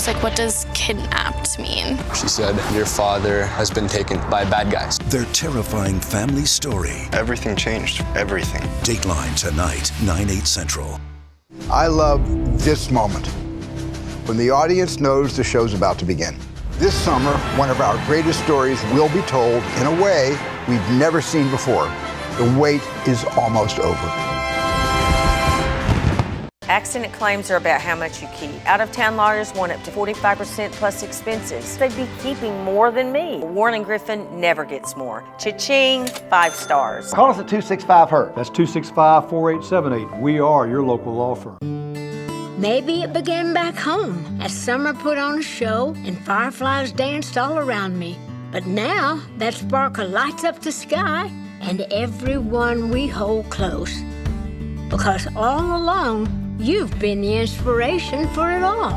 was like, what does kidnapped mean? She said, your father has been taken by bad guys. Their terrifying family story. Everything changed. Everything. Dateline tonight, 9/8 Central. I love this moment, when the audience knows the show's about to begin. This summer, one of our greatest stories will be told in a way we've never seen before. The wait is almost over. Accident claims are about how much you keep. Out-of-town lawyers want up to 45% plus expenses. They'd be keeping more than me. Warren and Griffin never gets more. Cha-ching, 5 stars. Call us at 265-HURT. That's 265-4878. We are your local law firm. Maybe it began back home as summer put on a show and fireflies danced all around me. But now that sparkle lights up the sky and everyone we hold close. Because all along, you've been the inspiration for it all.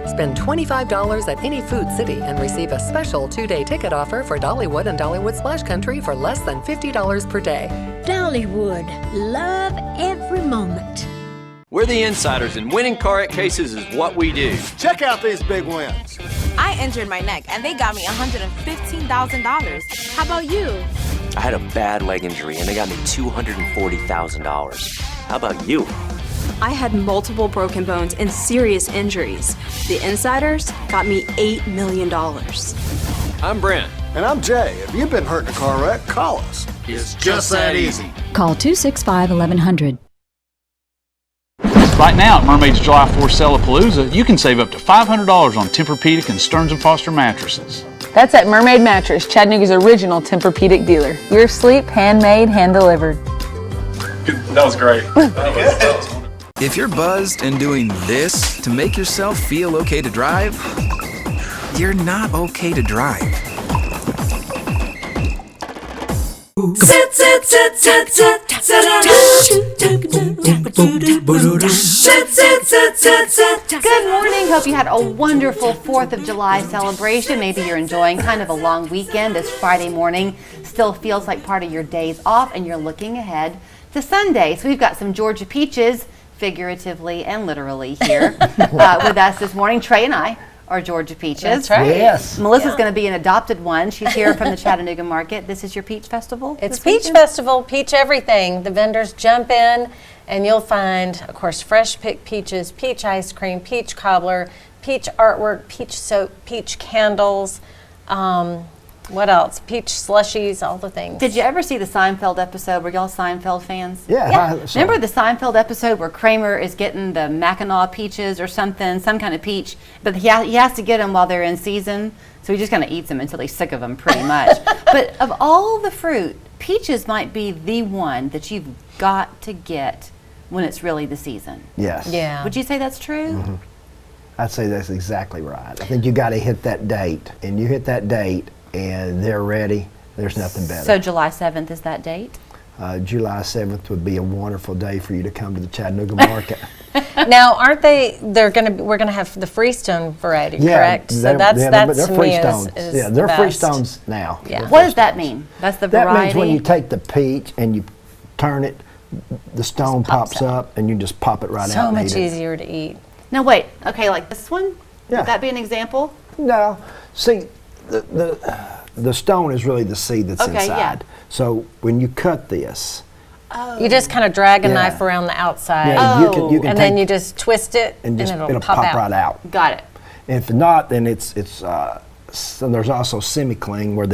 Spend $25 at any Food City and receive a special 2-day ticket offer for Dollywood and Dollywood Splash Country for less than $50 per day. Dollywood, love every moment. We're the insiders, and winning car wreck cases is what we do. Check out these big wins. I injured my neck, and they got me $115,000. How about you? I had a bad leg injury, and they got me $240,000. How about you? I had multiple broken bones and serious injuries. The insiders got me $8 million. I'm Brent. And I'm Jay. If you've been hurt in a car wreck, call us. It's just that easy. Call 265-1100. Right now at Mermaid's July 4th Sale-a-Palooza, you can save up to $500 on Tempur-Pedic and Stearns & Foster mattresses. That's at Mermaid Mattress, Chattanooga's original Tempur-Pedic dealer. Your sleep, handmade, hand-delivered. That was great. That was If you're buzzed and doing this to make yourself feel okay to drive, you're not okay to drive. Sit, sit, sit, sit, sit, sit. Good morning. Hope you had a wonderful 4th of July celebration. Maybe you're enjoying kind of a long weekend. This Friday morning still feels like part of your days off, and you're looking ahead to Sunday. So we've got some Georgia peaches, figuratively and literally, here with us this morning. Trey and I are Georgia peaches. That's right. Yes. Melissa's going to be an adopted one. She's here from the Chattanooga market. This is your peach festival? It's Peach Festival, peach everything. The vendors jump in, and you'll find, of course, fresh picked peaches, peach ice cream, peach cobbler, peach artwork, peach soap, peach candles. What else? Peach slushies, all the things. Did you ever see the Seinfeld episode? Were y'all Seinfeld fans? Yeah. Remember the Seinfeld episode where Kramer is getting the Mackinac peaches or something, some kind of peach, but he has to get them while they're in season, so he just kind of eats them until he's sick of them pretty much. But of all the fruit, peaches might be the one that you've got to get when it's really the season. Yes. Yeah. Would you say that's true? Mm-hmm. I'd say that's exactly right. I think you got to hit that date, and you hit that date, and they're ready. There's nothing better. So July 7th is that date? July 7th would be a wonderful day for you to come to the Chattanooga market. Now, aren't they? We're going to have the Freestone variety, correct? So that's they're to me Freestones. is Yeah, they're the best. Freestones now. Yeah. What does that mean? That's the variety? That means when you take the peach and you turn it, the stone pops up, and you just pop it right out. So and much eat it. easier to eat. Now wait, okay, like this one? Yeah. Would that be an example? No. See, the stone is really the seed that's Okay, inside. yeah. So when you cut this, You just kind of drag a Yeah. knife around the outside, yeah, you can and take then you just twist it, and just, it'll pop out. right out. Got it. And if not, then so there's also semi-clean where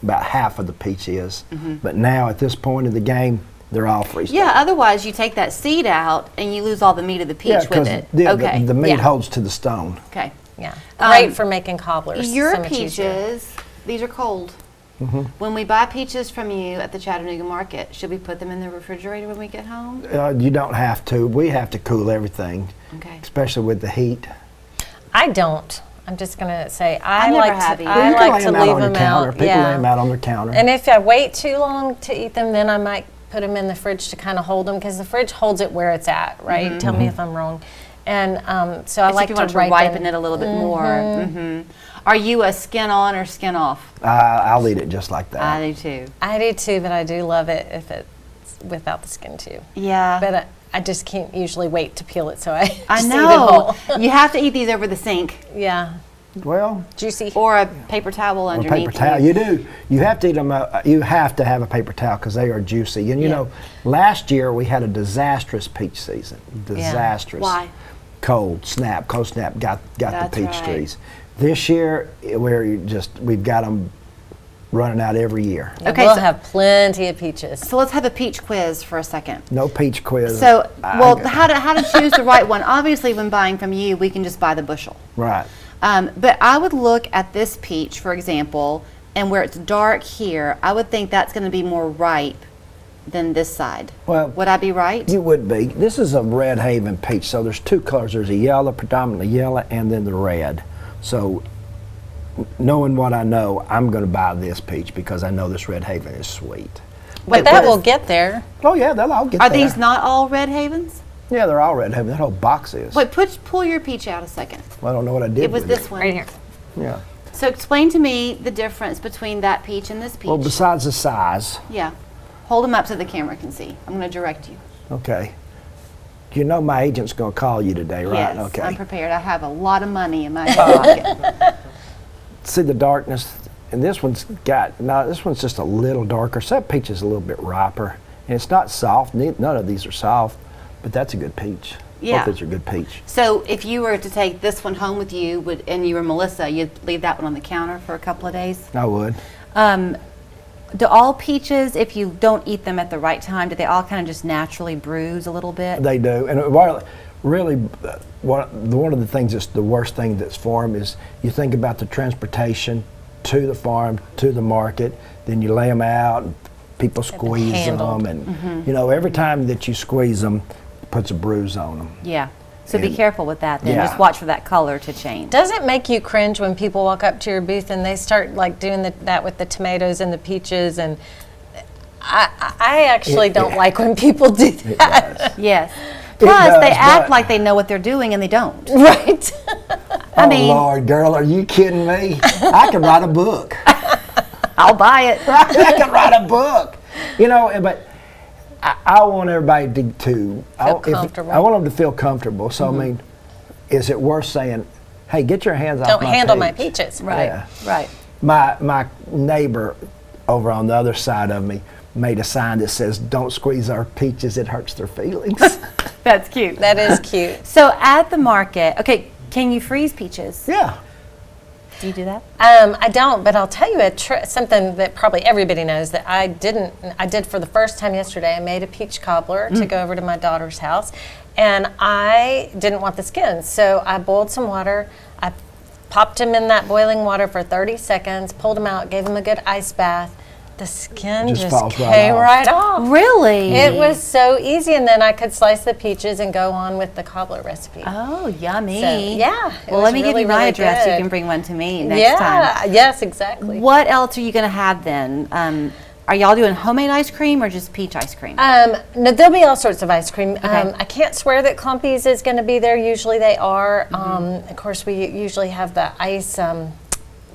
about half of the peach is. Mm-hmm. But now at this point in the game, they're all freestone. Yeah, otherwise you take that seed out and you lose all the meat of the peach with it. Okay. The meat holds to the stone. Okay. Yeah. Great for making cobblers. Your so much easier. peaches, these are cold. Mm-hmm. When we buy peaches from you at the Chattanooga market, should we put them in the refrigerator when we get home? You don't have to. We have to cool everything, Okay. especially with the heat. I don't. I'm just going to say I never like have to. either. I You can like lay to them out leave on them your counter. out. People lay them out on their counter. And if I wait too long to eat them, then I might put them in the fridge to kind of hold them, because the fridge holds it where it's at, right? Mm-hmm. Tell me if I'm wrong. And so I like if you to want to ripen it a little bit more. Mm-hmm. Are you a skin on or skin off? I'll eat it just like that. I do too. I do too, but I do love it if it's without the skin too. Yeah. But I just can't usually wait to peel it, so I just I eat it know. whole. You have to eat these over the sink. Yeah. Well, juicy. Or a paper towel or underneath. paper towel. You do. You have to eat them. You have to have a paper towel because they are juicy. And you know, last year we had a disastrous peach season. Disastrous. Why? Cold snap got That's the peach right. trees. This year we've got them running out every year. Okay, we'll have plenty of peaches. So let's have a peach quiz for a second. No peach quiz. So, how to choose the right one? Obviously, when buying from you, we can just buy the bushel. Right. But I would look at this peach, for example, and where it's dark here, I would think that's going to be more ripe than this side. Well, would I be right? You would be. This is a Red Haven peach, so there's two colors. There's a yellow, predominantly yellow, and then the red. So, knowing what I know, I'm going to buy this peach because I know this Red Haven is sweet. But that will get there. Oh yeah, they'll all get Are there. these not all Red Havens? Yeah, they're all Red Haven. That whole box is. Wait, pull your peach out a second. I don't know what I did. It was with this one. Right here. Yeah. So explain to me the difference between that peach and this peach. Well, besides the size. Yeah. Hold them up so the camera can see. I'm going to direct you. Okay. You know my agent's going to call you today, right? Yes, Okay. I'm prepared. I have a lot of money in my pocket. See the darkness, and this one's this one's just a little darker. So that peach is a little bit riper, and it's not soft. None of these are soft, but that's a good peach. Yeah. Both these are good peach. So if you were to take this one home with you, and you were Melissa, you'd leave that one on the counter for a couple of days? I would. Do all peaches, if you don't eat them at the right time, do they all kind of just naturally bruise a little bit? They do, and really, one of the things that's the worst thing that's for them is you think about the transportation to the farm, to the market, then you lay them out, and people squeeze them, and you know, every time that you squeeze them, it puts a bruise on them. Yeah. So be careful with that then. Yeah. Just watch for that color to change. Does it make you cringe when people walk up to your booth and they start like doing that with the tomatoes and the peaches? And I actually don't like when people do that. Yes. Plus, they act like they know what they're doing and they don't. Right. I mean, Lord, girl, are you kidding me? I could write a book. I'll buy it. I could write a book. You know, but I want everybody to feel comfortable. I want them to feel comfortable. So I mean, is it worth saying, "Hey, get your hands off my peach"? Don't handle my peaches. Right. Yeah. Right. My neighbor over on the other side of me made a sign that says, "Don't squeeze our peaches; it hurts their feelings." That's cute. That is cute. So at the market, okay, can you freeze peaches? Yeah. Do you do that? I don't, but I'll tell you something that probably everybody knows that I did for the first time yesterday. I made a peach cobbler to go over to my daughter's house, and I didn't want the skins, so I boiled some water. I popped them in that boiling water for 30 seconds, pulled them out, gave them a good ice bath. The skin just came right off. Really? It was so easy, and then I could slice the peaches and go on with the cobbler recipe. Oh, yummy. So, yeah. Well, let me give you my really address. good. You can bring one to me next time. Yes, exactly. What else are you going to have then? Are y'all doing homemade ice cream or just peach ice cream? No, there'll be all sorts of ice cream. Okay. I can't swear that Clumpy's is going to be there. Usually they are. Of course, we usually have the ice,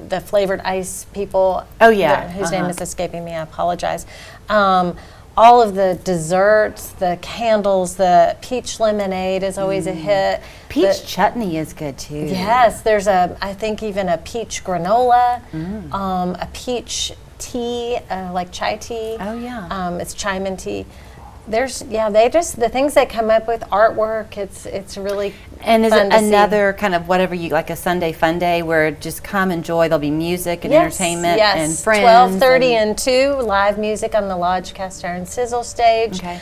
the flavored ice people. Oh, yeah. Whose name is escaping me. I apologize. All of the desserts, the candles, the peach lemonade is always a hit. Peach chutney is good too. Yes, there's I think even a peach granola, a peach tea, like chai tea. Oh yeah. It's chime tea. The things they come up with, artwork, it's really And is fun it to see. another kind of whatever you like, a Sunday fun day where just come enjoy? There'll be music and entertainment and friends. 12:30 and 2 live music on the Lodge Cast Iron Sizzle stage. Okay.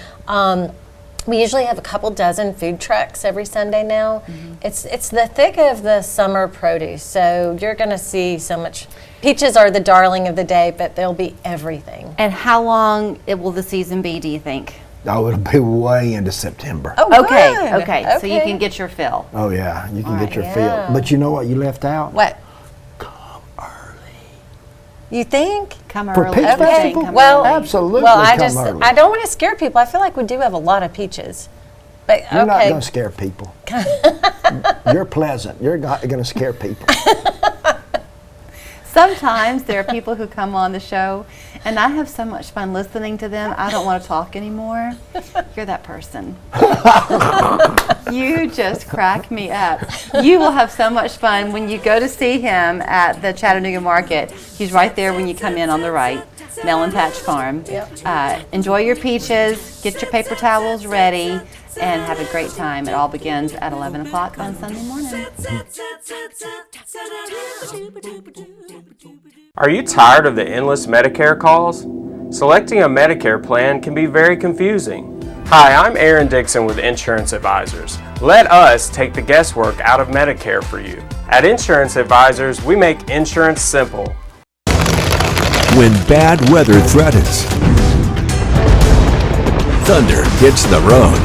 We usually have a couple dozen food trucks every Sunday now. It's the thick of the summer produce, so you're going to see so much. Peaches are the darling of the day, but they'll be everything. And how long will the season be, do you think? Oh, it'll be way into September. Oh, okay, good. okay. So you can get your fill. Oh yeah, you can get your yeah. fill. But you know what you left out? What? Come early. You think? Come For early. peach festival? Come Well, early. Absolutely. Well, I come early. don't want to scare people. I feel like we do have a lot of peaches. But You're not okay. going to scare people. You're pleasant. You're not going to scare people. Sometimes there are people who come on the show, and I have so much fun listening to them, I don't want to talk anymore. You're that person. You just crack me up. You will have so much fun when you go to see him at the Chattanooga Market. He's right there when you come in on the right, Melon Patch Farm. Enjoy your peaches, get your paper towels ready, and have a great time. It all begins at 11 o'clock on Sunday morning. Are you tired of the endless Medicare calls? Selecting a Medicare plan can be very confusing. Hi, I'm Aaron Dixon with Insurance Advisors. Let us take the guesswork out of Medicare for you. At Insurance Advisors, we make insurance simple. When bad weather threatens, thunder hits the road,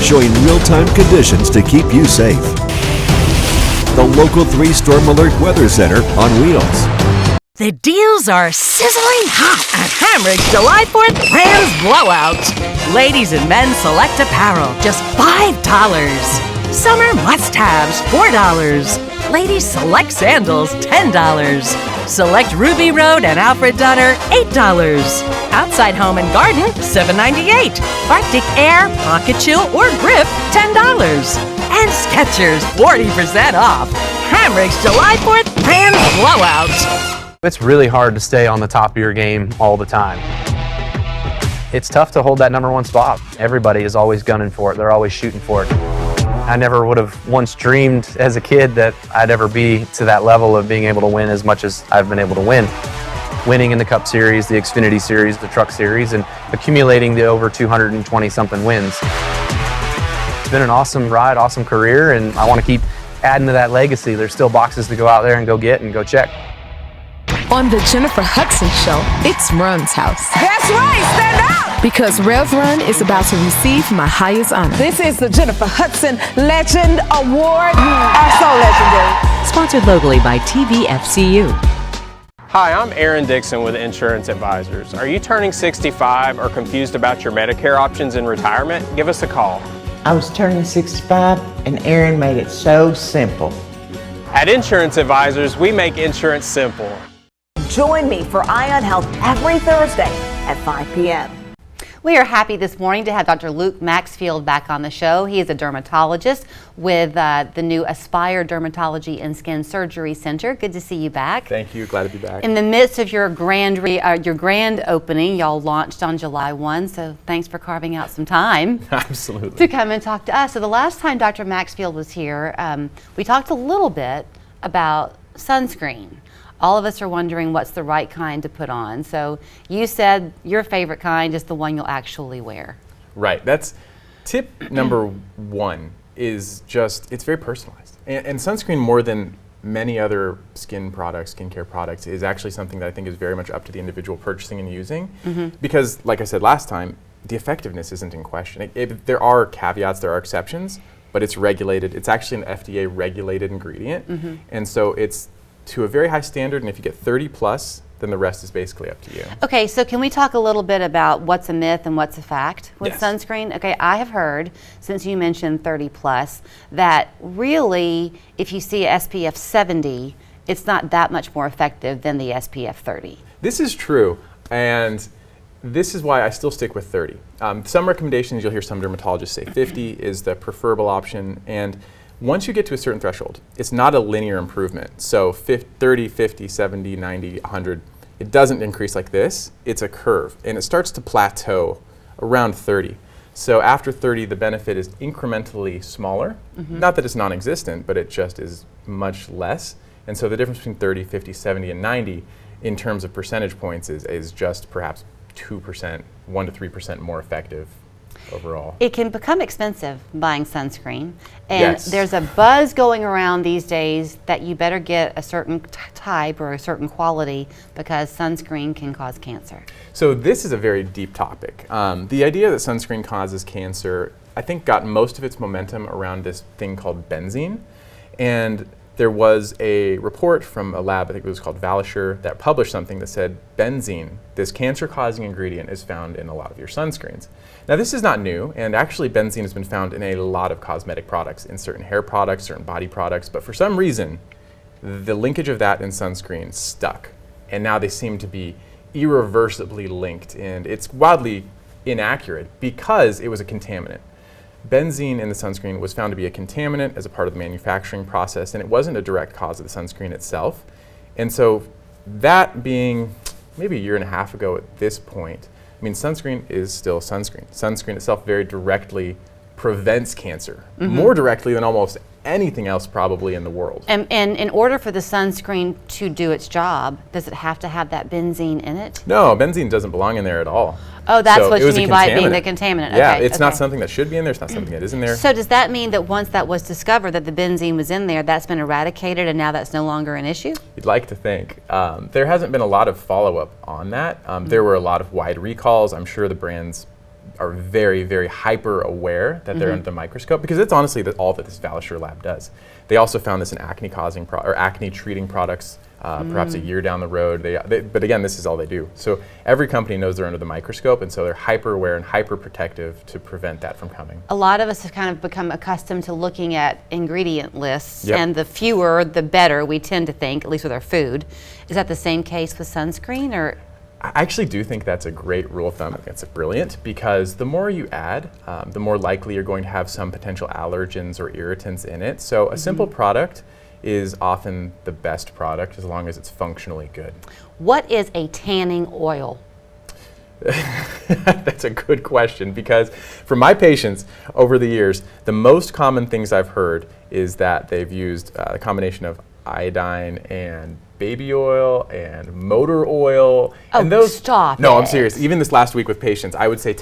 showing real-time conditions to keep you safe. The local 3 Storm Alert Weather Center on wheels. The deals are sizzling hot at Hamrick's July 4th Rams Blowout. Ladies and men select apparel, just $5. Summer must-haves, $4. Ladies select sandals, $10. Select Ruby Road and Alfred Dunner, $8. Outside Home and Garden, $7.98. Arctic Air, Pocket Chill, or Grip, $10. And Skechers, 40% off. Hamrick's July 4th Rams Blowout. It's really hard to stay on the top of your game all the time. It's tough to hold that #1 spot. Everybody is always gunning for it. They're always shooting for it. I never would have once dreamed as a kid that I'd ever be to that level of being able to win as much as I've been able to win. Winning in the Cup Series, the Xfinity Series, the Truck Series, and accumulating the over 220-something wins. It's been an awesome ride, awesome career, and I want to keep adding to that legacy. There's still boxes to go out there and go get and go check. On the Jennifer Hudson Show, it's Run's house. That's right, stand up! Because Rev Run is about to receive my highest honor. This is the Jennifer Hudson Legend Award. So legendary. Sponsored locally by TVFCU. Hi, I'm Aaron Dixon with Insurance Advisors. Are you turning 65 or confused about your Medicare options in retirement? Give us a call. I was turning 65 and Aaron made it so simple. At Insurance Advisors, we make insurance simple. Join me for Eye on Health every Thursday at 5 p.m. We are happy this morning to have Dr. Luke Maxfield back on the show. He is a dermatologist with the new Aspire Dermatology and Skin Surgery Center. Good to see you back. Thank you. Glad to be back. In the midst of your grand opening, y'all launched on July 1, so thanks for carving out some time. Absolutely. To come and talk to us. So the last time Dr. Maxfield was here, we talked a little bit about sunscreen. All of us are wondering what's the right kind to put on. So you said your favorite kind is the one you'll actually wear. Right. That's tip number 1 is just, it's very personalized. And sunscreen, more than many other skincare products, is actually something that I think is very much up to the individual purchasing and using. Because, like I said last time, the effectiveness isn't in question. There are caveats, there are exceptions, but it's regulated. It's actually an FDA regulated ingredient. And so it's to a very high standard, and if you get 30 plus, then the rest is basically up to you. Okay, so can we talk a little bit about what's a myth and what's a fact with sunscreen? Okay, I have heard, since you mentioned 30 plus, that really, if you see SPF 70, it's not that much more effective than the SPF 30. This is true, and this is why I still stick with 30. Some recommendations, you'll hear some dermatologists say 50 is the preferable option, and once you get to a certain threshold, it's not a linear improvement. So 30, 50, 70, 90, 100, it doesn't increase like this. It's a curve, and it starts to plateau around 30. So after 30, the benefit is incrementally smaller. Not that it's non-existent, but it just is much less. And so the difference between 30, 50, 70, and 90 in terms of percentage points is just perhaps 2%, 1 to 3% more effective overall. It can become expensive buying sunscreen, and there's a buzz going around these days that you better get a certain type or a certain quality because sunscreen can cause cancer. So this is a very deep topic. The idea that sunscreen causes cancer, I think, got most of its momentum around this thing called benzene, and there was a report from a lab, I think it was called Valisure, that published something that said benzene, this cancer-causing ingredient, is found in a lot of your sunscreens. Now this is not new, and actually benzene has been found in a lot of cosmetic products, in certain hair products, certain body products, but for some reason, the linkage of that and sunscreen stuck. And now they seem to be irreversibly linked, and it's wildly inaccurate because it was a contaminant. Benzene in the sunscreen was found to be a contaminant as a part of the manufacturing process, and it wasn't a direct cause of the sunscreen itself. And so that being maybe a year and a half ago at this point, I mean, sunscreen is still sunscreen. Sunscreen itself very directly prevents cancer, more directly than almost anything else probably in the world. And in order for the sunscreen to do its job, does it have to have that benzene in it? No, benzene doesn't belong in there at all. Oh, that's So what it you was a mean by it being the contaminant. contaminant. Yeah, Okay, it's not okay. something that should be in there, it's not something that is in there. So does that mean that once that was discovered that the benzene was in there, that's been eradicated and now that's no longer an issue? You'd like to think. There hasn't been a lot of follow-up on that. There were a lot of wide recalls. I'm sure the brands are very, very hyper aware that they're under the microscope, because it's honestly all that this Valisure lab does. They also found this in acne-causing or acne-treating products perhaps a year down the road. But again, this is all they do. So every company knows they're under the microscope, and so they're hyper aware and hyper protective to prevent that from coming. A lot of us have kind of become accustomed to looking at ingredient lists, Yep. and the fewer, the better, we tend to think, at least with our food. Is that the same case with sunscreen, or? I actually do think that's a great rule of thumb. I think it's brilliant, because the more you add, the more likely you're going to have some potential allergens or irritants in it. So a simple product is often the best product as long as it's functionally good. What is a tanning oil? That's a good question, because for my patients over the years, the most common things I've heard is that they've used a combination of iodine and baby oil and motor oil. Oh, and those, stop No, I'm it. serious. Even this last week with patients, I would say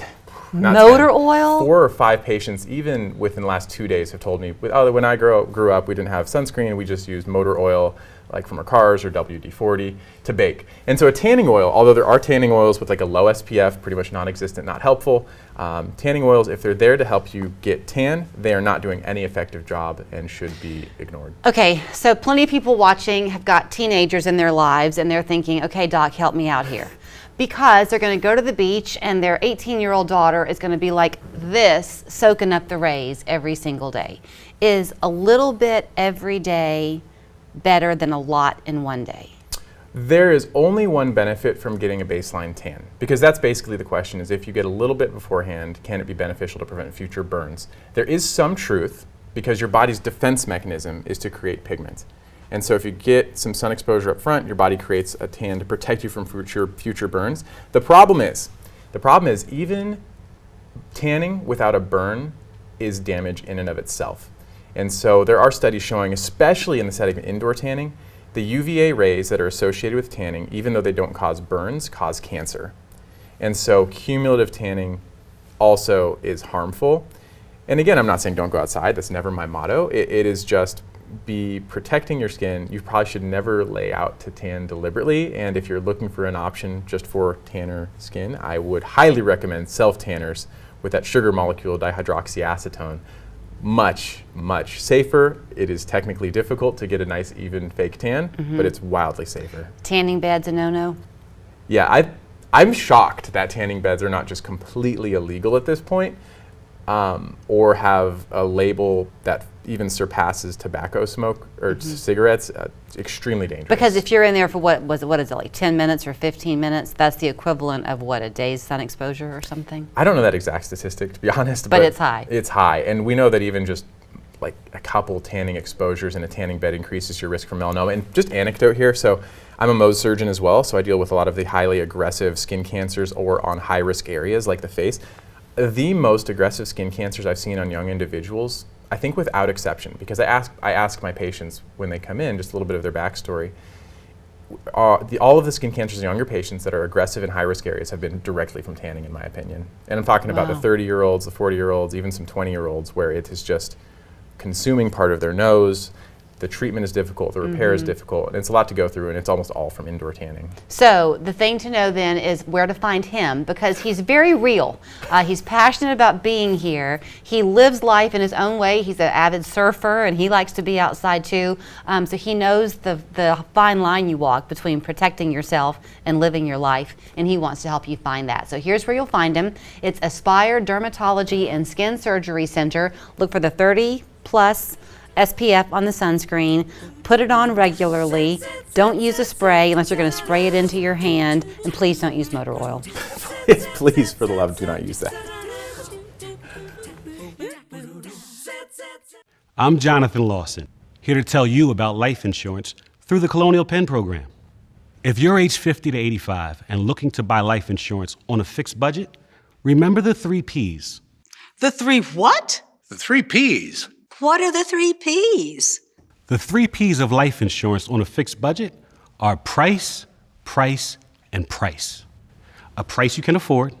Motor oil? 4 or 5 patients, even within the last 2 days, have told me, when I grew up, we didn't have sunscreen, we just used motor oil, like from our cars or WD-40, to bake. And so a tanning oil, although there are tanning oils with like a low SPF, pretty much non-existent, not helpful, tanning oils, if they're there to help you get tan, they are not doing any effective job and should be ignored. Okay, so plenty of people watching have got teenagers in their lives, and they're thinking, okay, doc, help me out here. Because they're going to go to the beach and their 18-year-old daughter is going to be like this, soaking up the rays every single day. Is a little bit every day better than a lot in one day? There is only one benefit from getting a baseline tan, because that's basically the question, is if you get a little bit beforehand, can it be beneficial to prevent future burns? There is some truth, because your body's defense mechanism is to create pigment. And so if you get some sun exposure up front, your body creates a tan to protect you from future burns. The problem is even tanning without a burn is damage in and of itself. And so there are studies showing, especially in the setting of indoor tanning, the UVA rays that are associated with tanning, even though they don't cause burns, cause cancer. And so cumulative tanning also is harmful. And again, I'm not saying don't go outside, that's never my motto. It is just be protecting your skin. You probably should never lay out to tan deliberately, and if you're looking for an option just for tanner skin, I would highly recommend self-tanners with that sugar molecule dihydroxyacetone. Much, much safer. It is technically difficult to get a nice even fake tan, but it's wildly safer. Tanning bed's a no-no? Yeah, I'm shocked that tanning beds are not just completely illegal at this point, or have a label that even surpasses tobacco smoke or cigarettes. Extremely dangerous. Because if you're in there for what is it, like 10 minutes or 15 minutes, that's the equivalent of what, a day's sun exposure or something? I don't know that exact statistic, to be honest. But it's high. It's high. And we know that even just like a couple tanning exposures in a tanning bed increases your risk for melanoma. And just anecdote here, so I'm a Mohs surgeon as well, so I deal with a lot of the highly aggressive skin cancers or on high risk areas like the face. The most aggressive skin cancers I've seen on young individuals, I think without exception, because I ask my patients when they come in just a little bit of their backstory. All of the skin cancers in younger patients that are aggressive in high-risk areas have been directly from tanning, in my opinion. And I'm talking about the 30-year-olds, the 40-year-olds, even some 20-year-olds, where it is just consuming part of their nose. The treatment is difficult, the repair is difficult, and it's a lot to go through, and it's almost all from indoor tanning. So the thing to know then is where to find him, because he's very real. He's passionate about being here. He lives life in his own way. He's an avid surfer, and he likes to be outside too. So he knows the fine line you walk between protecting yourself and living your life, and he wants to help you find that. So here's where you'll find him. It's Aspire Dermatology and Skin Surgery Center. Look for the 30+ SPF on the sunscreen, put it on regularly, don't use a spray unless you're going to spray it into your hand, and please don't use motor oil. Please, for the love, do not use that. I'm Jonathan Lawson, here to tell you about life insurance through the Colonial Penn program. If you're age 50 to 85 and looking to buy life insurance on a fixed budget, remember the 3 Ps. The 3 what? The 3 Ps. What are the 3 Ps? The 3 Ps of life insurance on a fixed budget are price, price, and price. A price you can afford,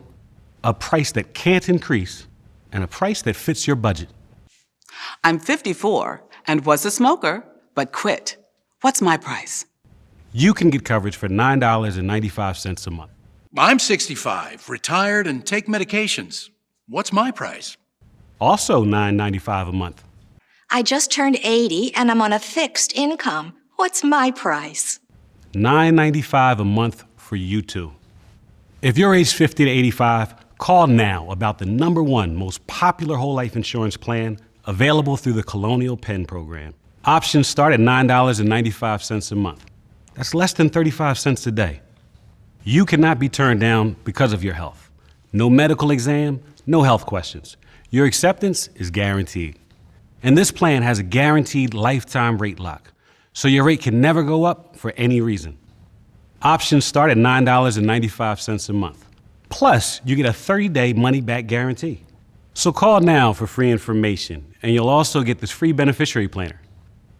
a price that can't increase, and a price that fits your budget. I'm 54 and was a smoker, but quit. What's my price? You can get coverage for $9.95 a month. I'm 65, retired, and take medications. What's my price? Also $9.95 a month. I just turned 80 and I'm on a fixed income. What's my price? $9.95 a month for you too. If you're age 50 to 85, call now about the #1 most popular whole life insurance plan available through the Colonial Penn program. Options start at $9.95 a month. That's less than 35 cents a day. You cannot be turned down because of your health. No medical exam, no health questions. Your acceptance is guaranteed. And this plan has a guaranteed lifetime rate lock, so your rate can never go up for any reason. Options start at $9.95 a month. Plus, you get a 30-day money-back guarantee. So call now for free information, and you'll also get this free beneficiary planner.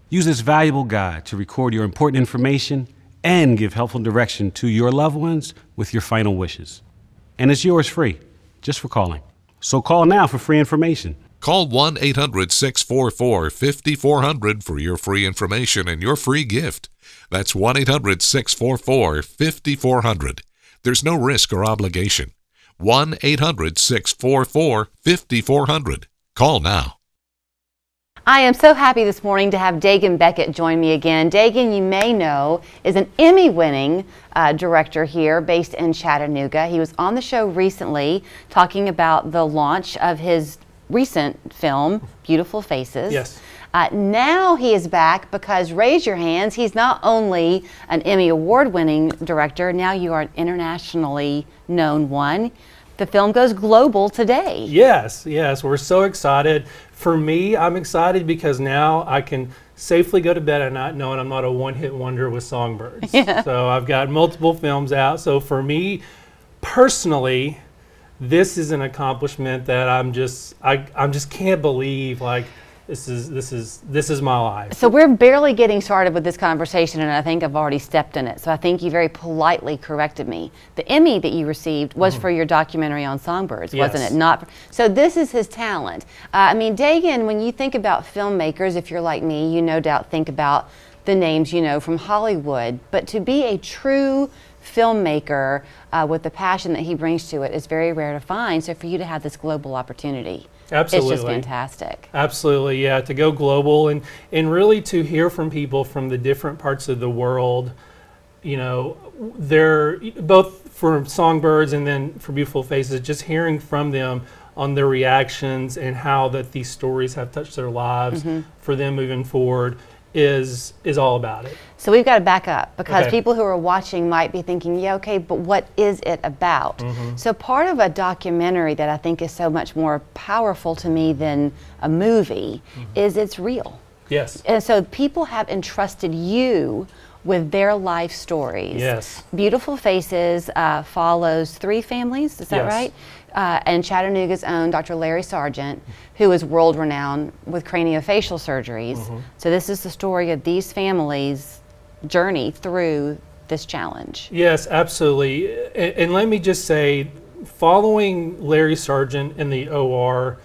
Use this valuable guide to record your important information and give helpful direction to your loved ones with your final wishes. And it's yours free, just for calling. So call now for free information. Call 1-800-644-5400 for your free information and your free gift. That's 1-800-644-5400. There's no risk or obligation. 1-800-644-5400. Call now. I am so happy this morning to have Dagan Beckett join me again. Dagan, you may know, is an Emmy-winning director here based in Chattanooga. He was on the show recently talking about the launch of his recent film, Beautiful Faces. Yes. Now he is back because, raise your hands, he's not only an Emmy Award-winning director, now you are an internationally known one. The film goes global today. Yes, we're so excited. For me, I'm excited because now I can safely go to bed at night knowing I'm not a one-hit wonder with Songbirds. Yeah. So I've got multiple films out. So for me, personally, this is an accomplishment that I just can't believe. Like, this is my life. So we're barely getting started with this conversation, and I think I've already stepped in it. So I think you very politely corrected me. The Emmy that you received was for your documentary on Songbirds, wasn't Yes. it? Not. So this is his talent. I mean, Dagan, when you think about filmmakers, if you're like me, you no doubt think about the names you know from Hollywood. But to be a true filmmaker with the passion that he brings to it is very rare to find. So for you to have this global opportunity. Absolutely. It's just fantastic. Absolutely, yeah, to go global and really to hear from people from the different parts of the world. You know, they're both for Songbirds and then for Beautiful Faces, just hearing from them on their reactions and how that these stories have touched their lives for them moving forward is all about it. So we've got to back up because Okay. people who are watching might be thinking, yeah, okay, but what is it about? So part of a documentary that I think is so much more powerful to me than a movie is it's real. Yes. And so people have entrusted you with their life stories. Yes. Beautiful Faces follows 3 families, is that Yes. right? And Chattanooga's own Dr. Larry Sargent, who is world-renowned with craniofacial surgeries. So this is the story of these families' journey through this challenge. Yes, absolutely. And let me just say, following Larry Sargent in the OR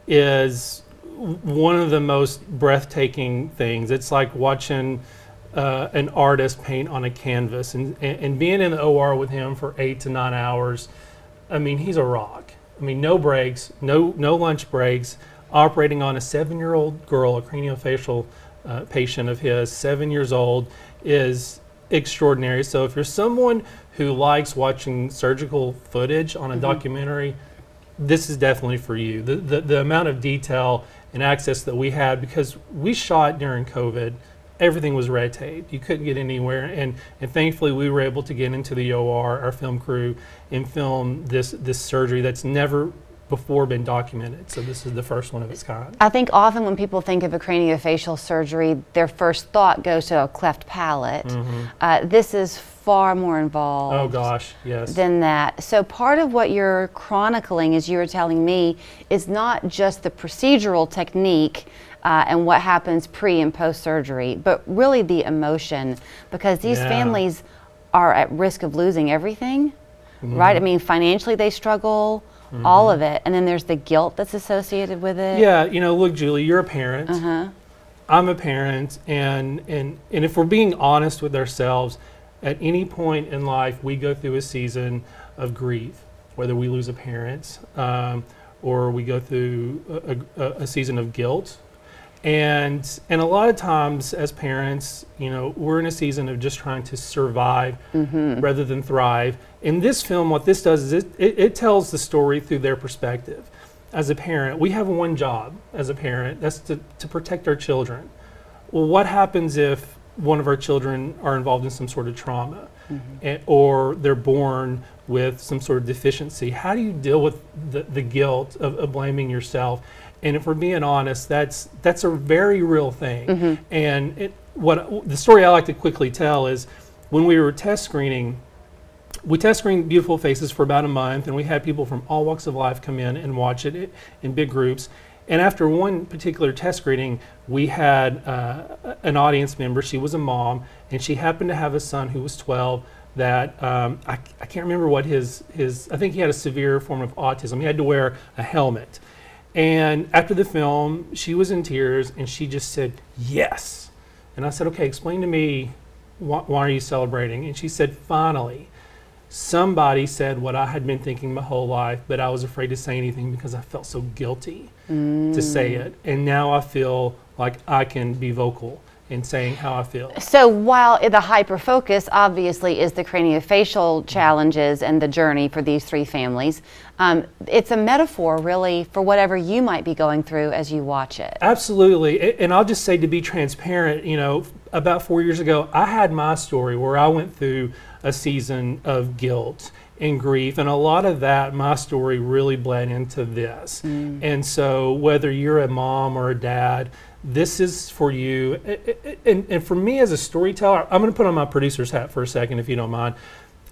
is one of the most breathtaking things. It's like watching an artist paint on a canvas, and being in the OR with him for 8 to 9 hours. I mean, he's a rock. I mean, no breaks, no lunch breaks, operating on a 7-year-old girl, a craniofacial patient of his, 7 years old, is extraordinary. So if you're someone who likes watching surgical footage on a documentary, this is definitely for you. The amount of detail and access that we had, because we shot during COVID. Everything was red tape. You couldn't get anywhere, and thankfully we were able to get into the OR, our film crew, and film this surgery that's never before been documented. So this is the first one of its kind. I think often when people think of a craniofacial surgery, their first thought goes to a cleft palate. This is far more involved. Oh gosh, yes. Than that. So part of what you're chronicling, as you were telling me, is not just the procedural technique and what happens pre and post surgery, but really the emotion, because these families are at risk of losing everything, right? I mean, financially they struggle. All of it, and then there's the guilt that's associated with it. Yeah, you know, look, Julie, you're a parent. I'm a parent, and if we're being honest with ourselves, at any point in life, we go through a season of grief, whether we lose a parent or we go through a season of guilt. And a lot of times as parents, you know, we're in a season of just trying to survive rather than thrive. In this film, what this does is it tells the story through their perspective. As a parent, we have one job as a parent, that's to protect our children. Well, what happens if one of our children are involved in some sort of trauma or they're born with some sort of deficiency? How do you deal with the guilt of blaming yourself? And if we're being honest, that's a very real thing. And the story I like to quickly tell is when we were test screening, we test screened Beautiful Faces for about a month, and we had people from all walks of life come in and watch it in big groups. And after one particular test screening, we had an audience member. She was a mom, and she happened to have a son who was 12 that I can't remember what his I think he had a severe form of autism. He had to wear a helmet. And after the film, she was in tears, and she just said, yes. And I said, okay, explain to me, why are you celebrating? And she said, finally, somebody said what I had been thinking my whole life, but I was afraid to say anything because I felt so guilty to say it. And now I feel like I can be vocal in saying how I feel. So while the hyper focus obviously is the craniofacial challenges and the journey for these three families, it's a metaphor really for whatever you might be going through as you watch it. Absolutely. And I'll just say, to be transparent, you know, about 4 years ago, I had my story where I went through a season of guilt and grief, and a lot of that, my story really bled into this. And so whether you're a mom or a dad, this is for you. And for me as a storyteller, I'm going to put on my producer's hat for a second, if you don't mind.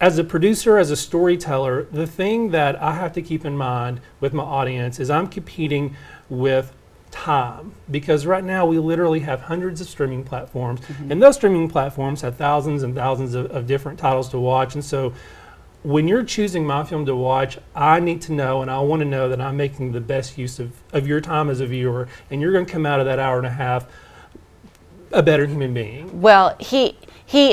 As a producer, as a storyteller, the thing that I have to keep in mind with my audience is I'm competing with time, because right now we literally have hundreds of streaming platforms, and those streaming platforms have thousands and thousands of different titles to watch. And so when you're choosing my film to watch, I need to know, and I want to know that I'm making the best use of your time as a viewer, and you're going to come out of that hour and a half a better human being. Well, he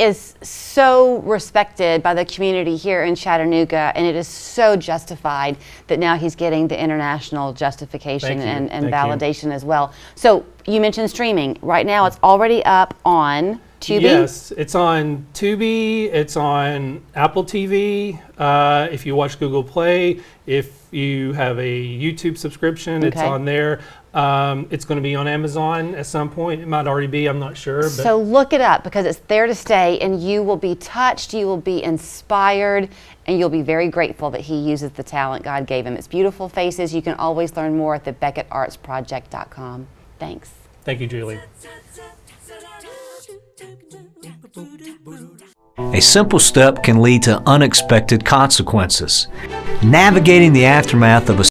is so respected by the community here in Chattanooga, and it is so justified that now he's getting the international justification and validation as well. So you mentioned streaming. Right now it's already up on Tubi? Yes, it's on Tubi, it's on Apple TV, if you watch Google Play, if you have a YouTube subscription, it's on there. It's going to be on Amazon at some point. It might already be, I'm not sure. But so look it up, because it's there to stay, and you will be touched, you will be inspired, and you'll be very grateful that he uses the talent God gave him. It's Beautiful Faces. You can always learn more at thebecketartsproject.com. Thanks. Thank you, Julie. A simple step can lead to unexpected consequences. Navigating the aftermath of a